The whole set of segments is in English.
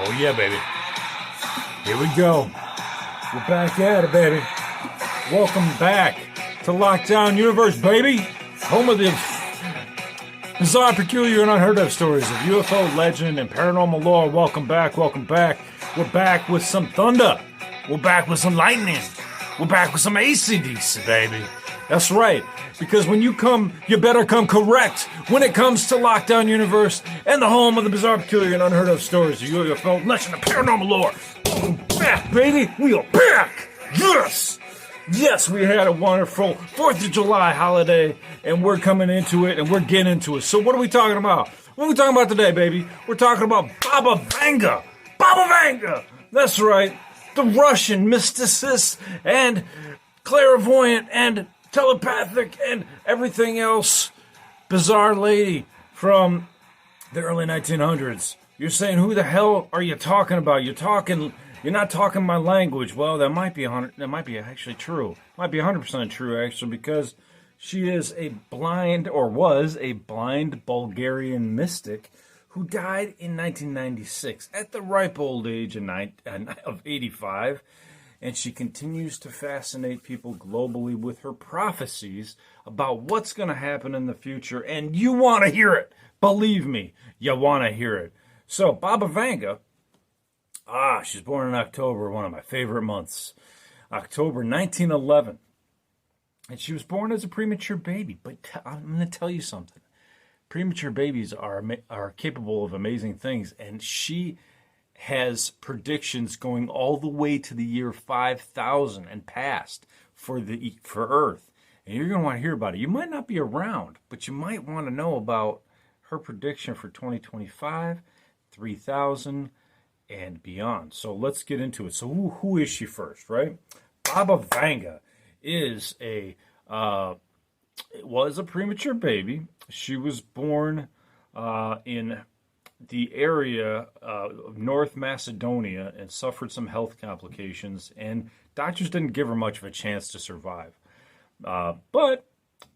Oh yeah, baby. Here we go. We're back at it, baby. Welcome back to Lockdown Universe, baby. Home of the bizarre, peculiar, and unheard of stories of UFO legend and paranormal lore. Welcome back, welcome back. We're back with some thunder. We're back with some lightning. We're back with some AC/DC, baby. That's right. Because when you come, you better come correct when it comes to Lockdown Universe and the home of the bizarre, peculiar, and unheard of stories of UFO legend and paranormal lore. Welcome back, baby. We are back. Yes. Yes, we had a wonderful 4th of July holiday, and we're coming into it, and we're getting into it. So what are we talking about? What are we talking about today, baby? We're talking about Baba Vanga. Baba Vanga! That's right. The Russian mysticist and clairvoyant and telepathic and everything else bizarre lady from the early 1900s. You're saying, who the hell are you talking about? You're not talking my language. Well, that might be actually true. Might be 100% true, actually, because she is a blind, or was a blind Bulgarian mystic who died in 1996 at the ripe old age of 85. And she continues to fascinate people globally with her prophecies about what's going to happen in the future. And you want to hear it. Believe me, you want to hear it. So, Baba Vanga, she's born in October, one of my favorite months. October 1911. And she was born as a premature baby. But I'm going to tell you something. Premature babies are capable of amazing things. And she has predictions going all the way to the year 5000 and past for Earth. And you're going to want to hear about it. You might not be around, but you might want to know about her prediction for 2025, 3000, and beyond. So let's get into it. So who is she first, right? Baba Vanga was a premature baby. She was born in the area of North Macedonia and suffered some health complications, and doctors didn't give her much of a chance to survive. But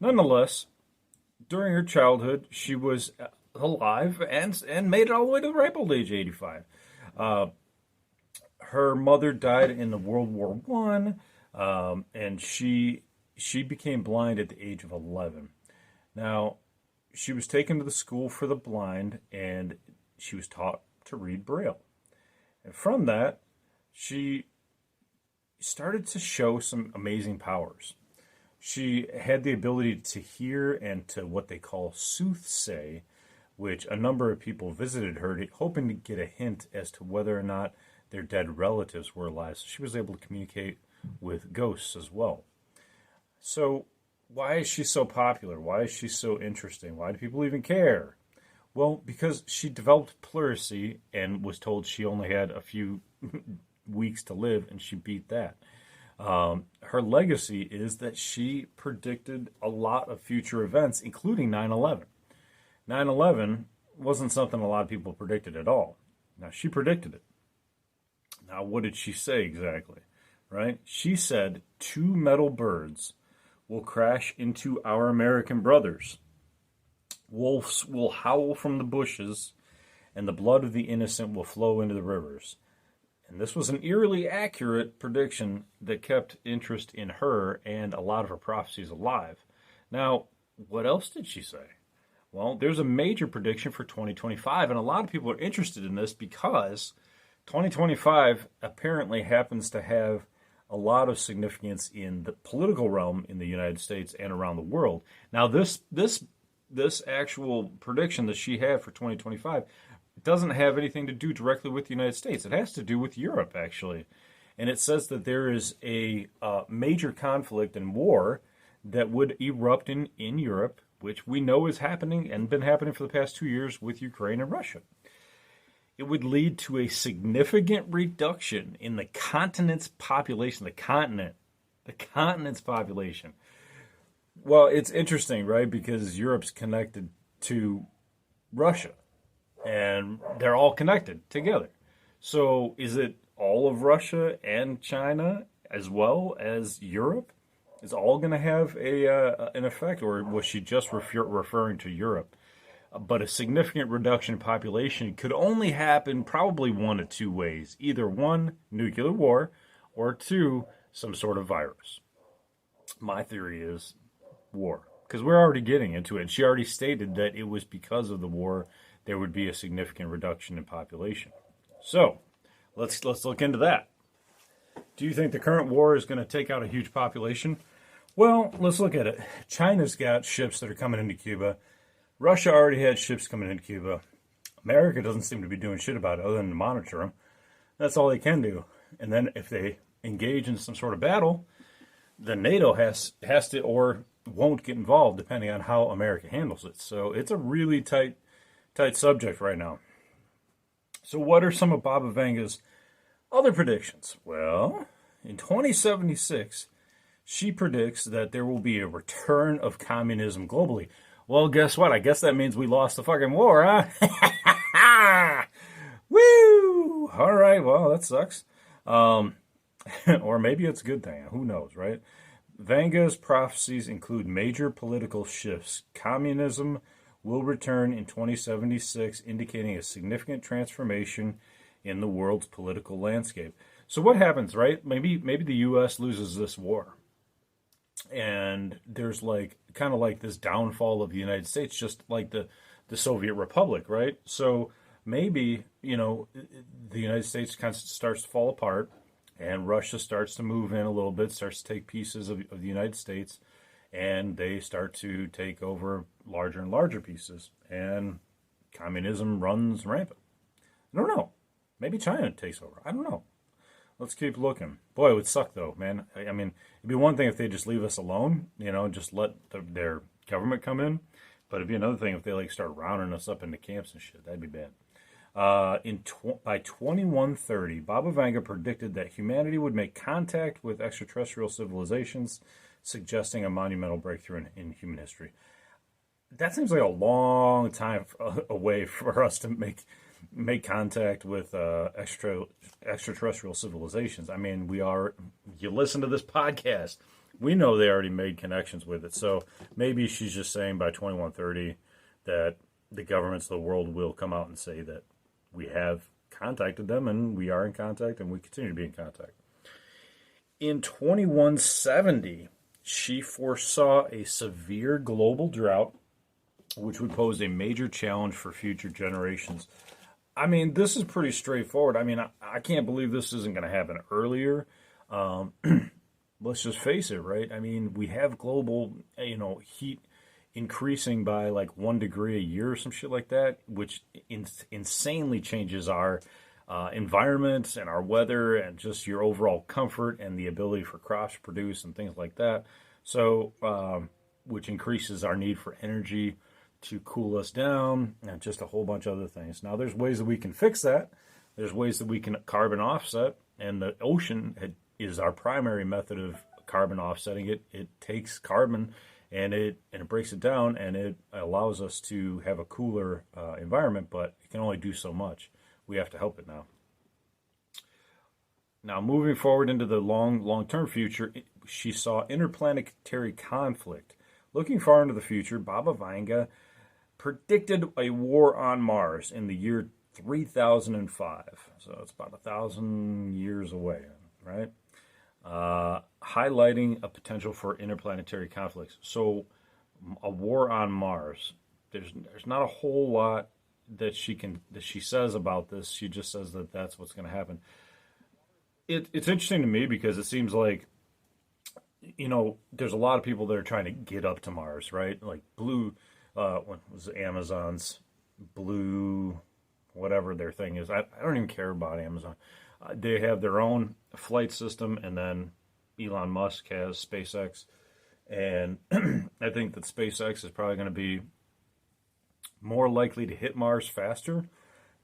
nonetheless, during her childhood, she was alive and made it all the way to the ripe old age of 85. Her mother died in the World War I, and she became blind at the age of 11. Now, she was taken to the school for the blind, and she was taught to read Braille. And from that, she started to show some amazing powers. She had the ability to hear and to what they call soothsay, which a number of people visited her hoping to get a hint as to whether or not their dead relatives were alive. So she was able to communicate with ghosts as well. So why is she so popular? Why is she so interesting? Why do people even care? Well, because she developed pleurisy and was told she only had a few weeks to live, and she beat that. Her legacy is that she predicted a lot of future events, including 9/11. 9/11 wasn't something a lot of people predicted at all. Now, she predicted it. Now, what did she say exactly? Right? She said 2 metal birds will crash into our American brothers. Wolves will howl from the bushes, and the blood of the innocent will flow into the rivers. And this was an eerily accurate prediction that kept interest in her and a lot of her prophecies alive. Now, what else did she say? Well, there's a major prediction for 2025, and a lot of people are interested in this because 2025 apparently happens to have a lot of significance in the political realm in the United States and around the world. Now, this actual prediction that she had for 2025 doesn't have anything to do directly with the United States. It has to do with Europe, actually. And it says that there is a major conflict and war that would erupt in Europe, which we know is happening and been happening for the past 2 years with Ukraine and Russia. It would lead to a significant reduction in the continent's population, the continent's population. Well, it's interesting, right? Because Europe's connected to Russia, and they're all connected together. So is it all of Russia and China as well as Europe? Is all going to have an effect, or was she just referring to Europe? but a significant reduction in population could only happen probably one of two ways. Either one, nuclear war, or two, some sort of virus. My theory is war, because we're already getting into it. She already stated that it was because of the war there would be a significant reduction in population. So let's look into that. Do you think the current war is going to take out a huge population? Well, let's look at it. China's got ships that are coming into Cuba. Russia already had ships coming into Cuba. America doesn't seem to be doing shit about it other than to monitor them. That's all they can do. And then if they engage in some sort of battle, then NATO has to or won't get involved depending on how America handles it. So it's a really tight subject right now. So what are some of Baba Vanga's other predictions? Well, in 2076, she predicts that there will be a return of communism globally. Well, guess what? I guess that means we lost the fucking war, huh? Woo! All right, well, that sucks. Or maybe it's a good thing. Who knows, right? Vanga's prophecies include major political shifts. Communism will return in 2076, indicating a significant transformation in the world's political landscape. So what happens, right? Maybe the U.S. loses this war. And there's like kind of like this downfall of the United States, just like the Soviet Republic, right? So maybe, the United States kind of starts to fall apart and Russia starts to move in a little bit, starts to take pieces of the United States, and they start to take over larger and larger pieces, and communism runs rampant. I don't know. Maybe China takes over. I don't know. Let's keep looking. Boy, it would suck, though, man. I mean, it'd be one thing if they just leave us alone, just let their government come in. But it'd be another thing if they, start rounding us up into camps and shit. That'd be bad. By 2130, Baba Vanga predicted that humanity would make contact with extraterrestrial civilizations, suggesting a monumental breakthrough in human history. That seems like a long time away for us to make contact with extraterrestrial civilizations. I mean, you listen to this podcast, we know they already made connections with it. So maybe she's just saying by 2130 that the governments of the world will come out and say that we have contacted them and we are in contact and we continue to be in contact. In 2170, she foresaw a severe global drought, which would pose a major challenge for future generations. I mean, this is pretty straightforward. I mean, I can't believe this isn't going to happen earlier. Let's just face it, right? I mean, we have global, heat increasing by like 1 degree a year or some shit like that, which insanely changes our environment and our weather and just your overall comfort and the ability for crops to produce and things like that. So, which increases our need for energy to cool us down and just a whole bunch of other things. Now, there's ways that we can fix that. There's ways that we can carbon offset, and the ocean is our primary method of carbon offsetting. It takes carbon and it breaks it down, and it allows us to have a cooler environment, but it can only do so much. We have to help it now. Now, moving forward into the long-term future, she saw interplanetary conflict. Looking far into the future, Baba Vanga predicted a war on Mars in the year 3005. So it's about 1,000 years away, right? Highlighting a potential for interplanetary conflicts. So a war on Mars. There's not a whole lot that she says about this. She just says that that's what's going to happen. It's interesting to me because it seems like, there's a lot of people that are trying to get up to Mars, right? Like what was it, Amazon's Blue, whatever their thing is. I don't even care about Amazon. They have their own flight system, and then Elon Musk has SpaceX. And I think that SpaceX is probably going to be more likely to hit Mars faster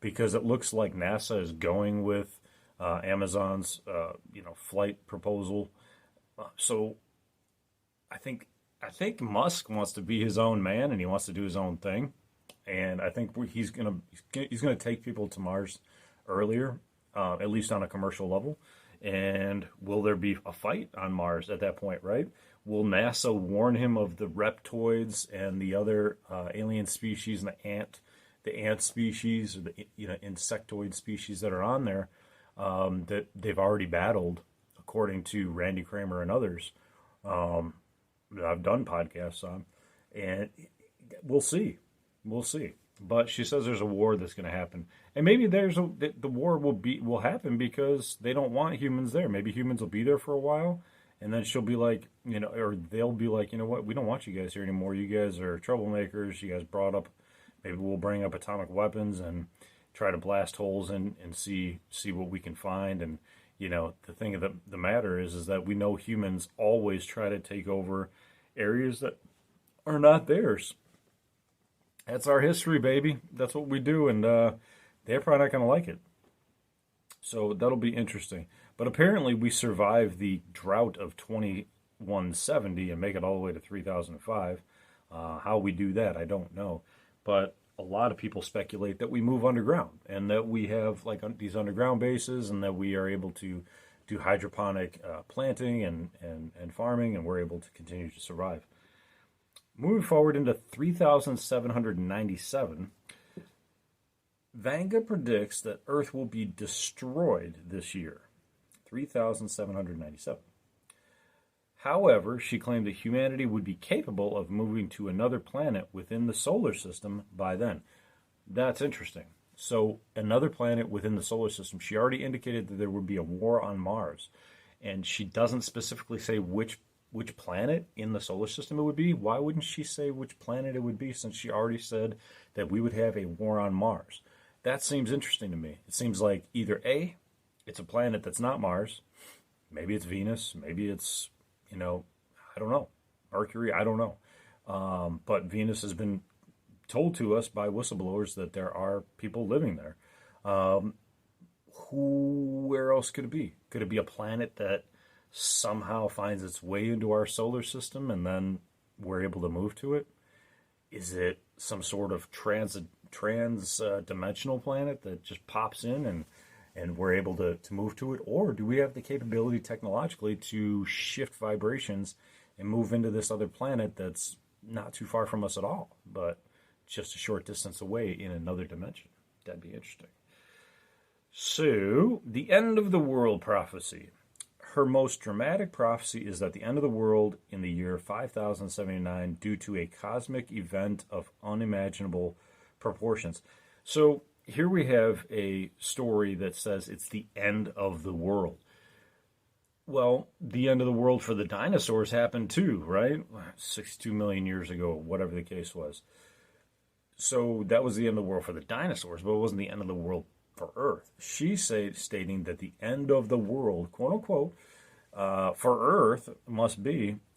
because it looks like NASA is going with Amazon's, flight proposal. So I think Musk wants to be his own man, and he wants to do his own thing. And I think he's gonna take people to Mars earlier, at least on a commercial level. And will there be a fight on Mars at that point, right? Will NASA warn him of the reptoids and the other alien species and the ant species or the insectoid species that are on there that they've already battled, according to Randy Kramer and others that I've done podcasts on, and we'll see. We'll see. But she says there's a war that's going to happen, and maybe the war will happen because they don't want humans there. Maybe humans will be there for a while, and then she'll be like, or they'll be like, you know what, we don't want you guys here anymore. You guys are troublemakers. You guys brought up, maybe we'll bring up atomic weapons and try to blast holes in and see what we can find. And the thing of the matter is that we know humans always try to take over areas that are not theirs. That's our history, baby. That's what we do, and they're probably not going to like it. So that'll be interesting. But apparently we survived the drought of 2170 and make it all the way to 3005. How we do that, I don't know. But a lot of people speculate that we move underground and that we have like these underground bases and that we are able to do hydroponic planting and farming, and we're able to continue to survive. Moving forward into 3797, Vanga predicts that Earth will be destroyed this year. 3797. However, she claimed that humanity would be capable of moving to another planet within the solar system by then. That's interesting. So, another planet within the solar system. She already indicated that there would be a war on Mars. And she doesn't specifically say which planet in the solar system it would be. Why wouldn't she say which planet it would be, since she already said that we would have a war on Mars? That seems interesting to me. It seems like either A, it's a planet that's not Mars. Maybe it's Venus. Maybe it's, I don't know. Mercury, I don't know. But Venus has been told to us by whistleblowers that there are people living there. Where else could it be? Could it be a planet that somehow finds its way into our solar system and then we're able to move to it? Is it some sort of trans-dimensional planet that just pops in and we're able to move to it? Or do we have the capability technologically to shift vibrations and move into this other planet that's not too far from us at all, but just a short distance away in another dimension? That'd be interesting. So, the end of the world prophecy. Her most dramatic prophecy is that the end of the world in the year 5079 due to a cosmic event of unimaginable proportions. So here we have a story that says it's the end of the world. Well, the end of the world for the dinosaurs happened too, right? 62 million years ago, whatever the case was. So that was the end of the world for the dinosaurs, but it wasn't the end of the world for Earth. She's stating that the end of the world, quote unquote, for Earth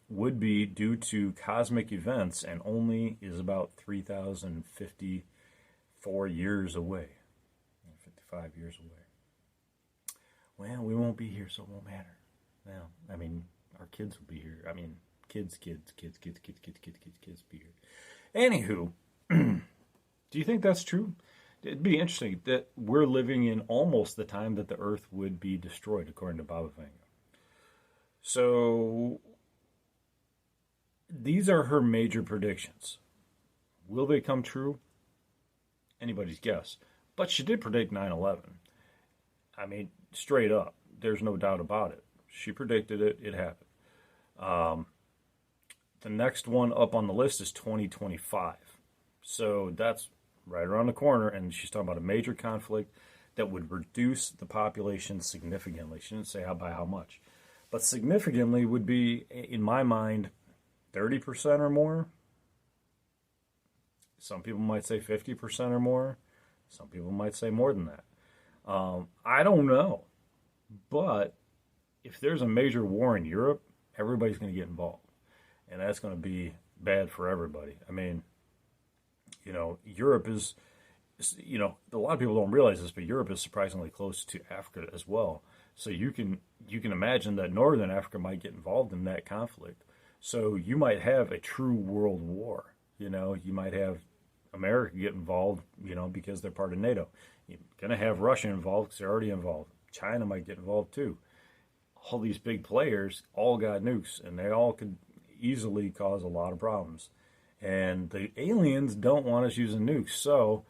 would be due to cosmic events, and only is about 3,054 years away. 55 years away. Well, we won't be here, so it won't matter. Well, I mean, our kids will be here. I mean, kids be here. Anywho, do you think that's true? It'd be interesting that we're living in almost the time that the Earth would be destroyed, according to Baba Vanga. So, these are her major predictions. Will they come true? Anybody's guess. But she did predict 9/11. I mean, straight up. There's no doubt about it. She predicted it. It happened. The next one up on the list is 2025. So that's right around the corner, and she's talking about a major conflict that would reduce the population significantly. She didn't say by how much. But significantly would be, in my mind, 30% or more. Some people might say 50% or more. Some people might say more than that. I don't know. But if there's a major war in Europe, everybody's going to get involved. And that's going to be bad for everybody. I mean, Europe is, a lot of people don't realize this, but Europe is surprisingly close to Africa as well. So you can imagine that Northern Africa might get involved in that conflict. So you might have a true world war. You might have America get involved, because they're part of NATO. You're going to have Russia involved because they're already involved. China might get involved too. All these big players all got nukes, and they all could, easily cause a lot of problems. And the aliens don't want us using nukes, so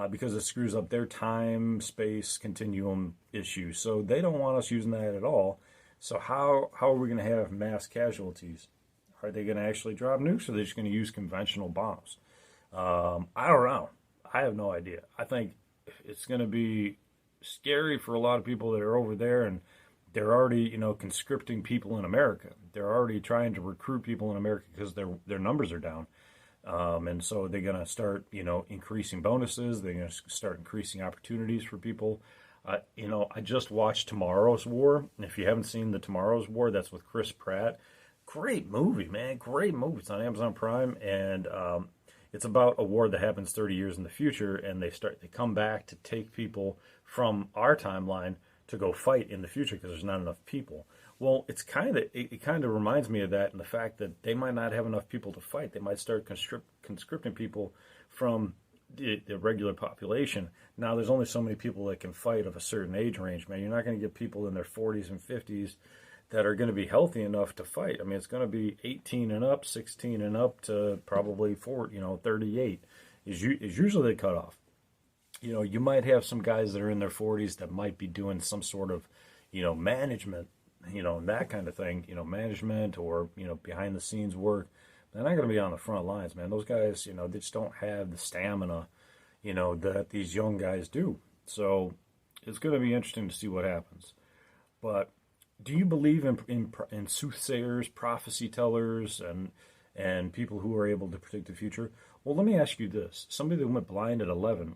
because it screws up their time space continuum issue. So they don't want us using that at all. So how are we going to have mass casualties? Are they going to actually drop nukes, or are they just going to use conventional bombs? I don't know. I have no idea. I think it's going to be scary for a lot of people that are over there, and they're already, conscripting people in America. They're already trying to recruit people in America because their numbers are down. And so they're going to start, increasing bonuses. They're going to start increasing opportunities for people. I just watched Tomorrow's War. And if you haven't seen the Tomorrow's War, that's with Chris Pratt. Great movie, man. Great movie. It's on Amazon Prime. And it's about a war that happens 30 years in the future. And they come back to take people from our timeline to go fight in the future because there's not enough people. Well, it kind of reminds me of that, and the fact that they might not have enough people to fight. They might start conscripting people from the regular population. Now, there's only so many people that can fight of a certain age range, man. You're not going to get people in their 40s and 50s that are going to be healthy enough to fight. I mean, it's going to be 18 and up, 16 and up to probably 38 is usually the cutoff. You might have some guys that are in their 40s that might be doing some sort of, management, that kind of thing, management or, behind the scenes work. They're not going to be on the front lines, man. Those guys, they just don't have the stamina, that these young guys do. So it's going to be interesting to see what happens. But do you believe in soothsayers, prophecy tellers, and people who are able to predict the future? Well, let me ask you this. Somebody that went blind at 11,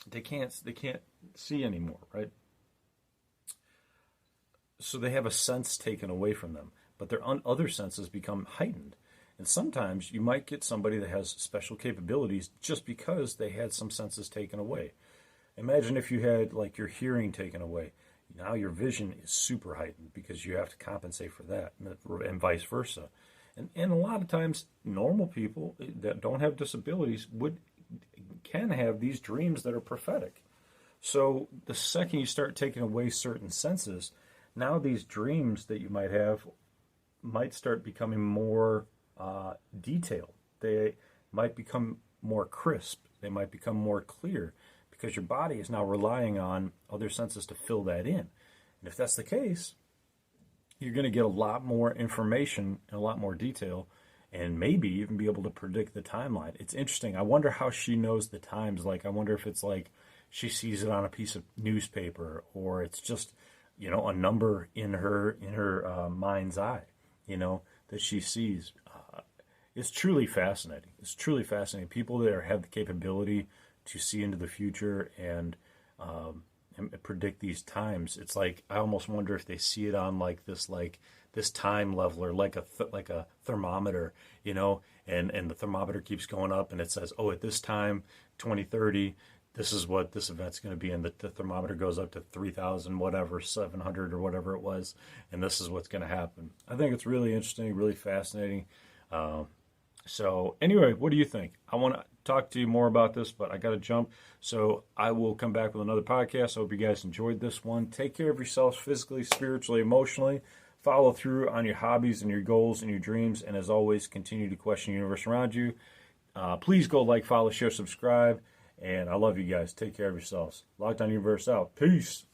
they can't see anymore, right? So they have a sense taken away from them, but their other senses become heightened. And sometimes you might get somebody that has special capabilities just because they had some senses taken away. Imagine if you had like your hearing taken away. Now your vision is super heightened because you have to compensate for that, and vice versa. And a lot of times normal people that don't have disabilities can have these dreams that are prophetic. So the second you start taking away certain senses, now these dreams that you might have might start becoming more detailed. They might become more crisp. They might become more clear because your body is now relying on other senses to fill that in. And if that's the case, you're going to get a lot more information and a lot more detail, and maybe even be able to predict the timeline. It's interesting. I wonder how she knows the times. Like, I wonder if it's like she sees it on a piece of newspaper, or it's just, a number in her mind's eye, that she sees. It's truly fascinating. It's truly fascinating. People that have the capability to see into the future and predict these times. It's like, I almost wonder if they see it on this time leveler, like a thermometer, and the thermometer keeps going up, and it says, oh, at this time, 2030, this is what this event's going to be, and the thermometer goes up to 3,000, whatever, 700 or whatever it was, and this is what's going to happen. I think it's really interesting, really fascinating. So anyway, what do you think? I want to talk to you more about this, but I got to jump. So I will come back with another podcast. I hope you guys enjoyed this one. Take care of yourselves physically, spiritually, emotionally. Follow through on your hobbies and your goals and your dreams. And as always, continue to question the universe around you. Please go like, follow, share, subscribe. And I love you guys. Take care of yourselves. Lockdown Universe out. Peace.